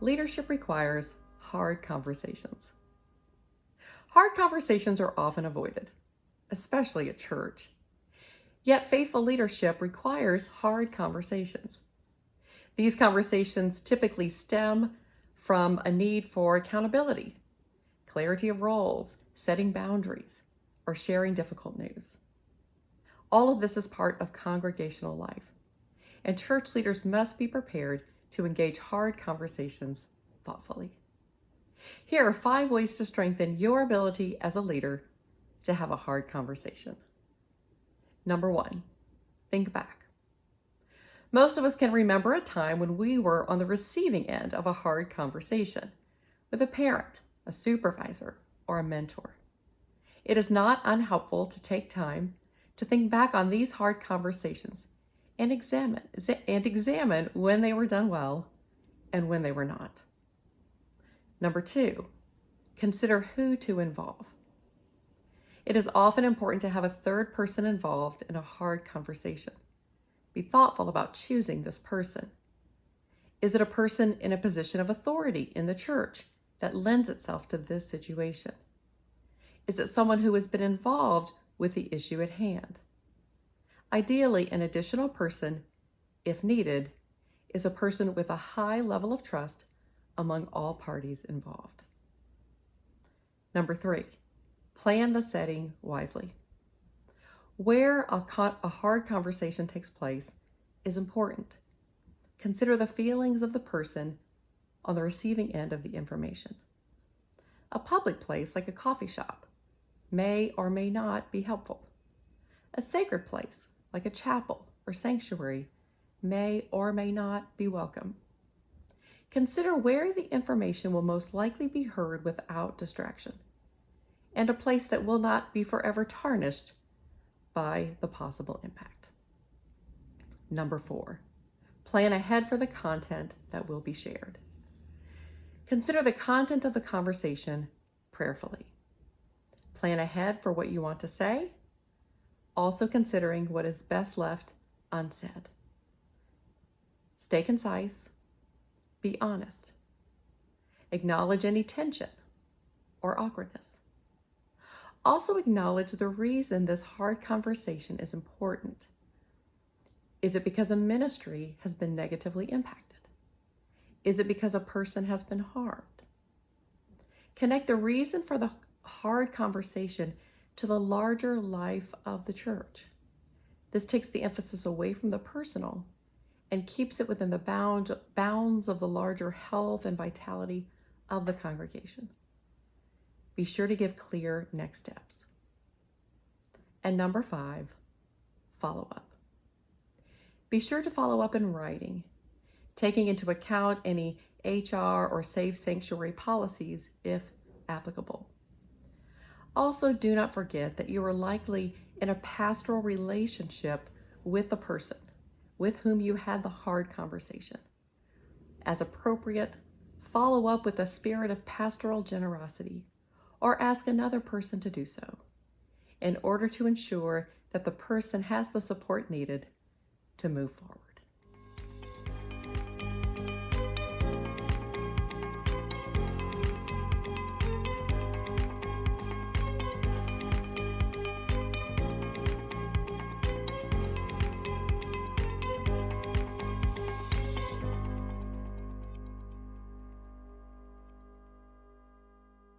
Leadership requires hard conversations. Hard conversations are often avoided, especially at church. Yet faithful leadership requires hard conversations. These conversations typically stem from a need for accountability, clarity of roles, setting boundaries, or sharing difficult news. All of this is part of congregational life, and church leaders must be prepared to engage hard conversations thoughtfully. Here are 5 ways to strengthen your ability as a leader to have a hard conversation. Number 1, think back. Most of us can remember a time when we were on the receiving end of a hard conversation with a parent, a supervisor, or a mentor. It is not unhelpful to take time to think back on these hard conversations and examine when they were done well and when they were not. Number 2, consider who to involve. It is often important to have a third person involved in a hard conversation. Be thoughtful about choosing this person. Is it a person in a position of authority in the church that lends itself to this situation? Is it someone who has been involved with the issue at hand? Ideally, an additional person, if needed, is a person with a high level of trust among all parties involved. Number 3, plan the setting wisely. Where a hard conversation takes place is important. Consider the feelings of the person on the receiving end of the information. A public place like a coffee shop may or may not be helpful. A sacred place like a chapel or sanctuary may or may not be welcome. Consider where the information will most likely be heard without distraction, and a place that will not be forever tarnished by the possible impact. Number 4, plan ahead for the content that will be shared. Consider the content of the conversation prayerfully. Plan ahead for what you want to say, also considering what is best left unsaid. Stay concise, be honest. Acknowledge any tension or awkwardness. Also acknowledge the reason this hard conversation is important. Is it because a ministry has been negatively impacted? Is it because a person has been harmed? Connect the reason for the hard conversation to the larger life of the church. This takes the emphasis away from the personal and keeps it within the bounds of the larger health and vitality of the congregation. Be sure to give clear next steps. And number 5, follow up. Be sure to follow up in writing, taking into account any HR or safe sanctuary policies if applicable. Also, do not forget that you are likely in a pastoral relationship with the person with whom you had the hard conversation. As appropriate, follow up with a spirit of pastoral generosity, or ask another person to do so, in order to ensure that the person has the support needed to move forward.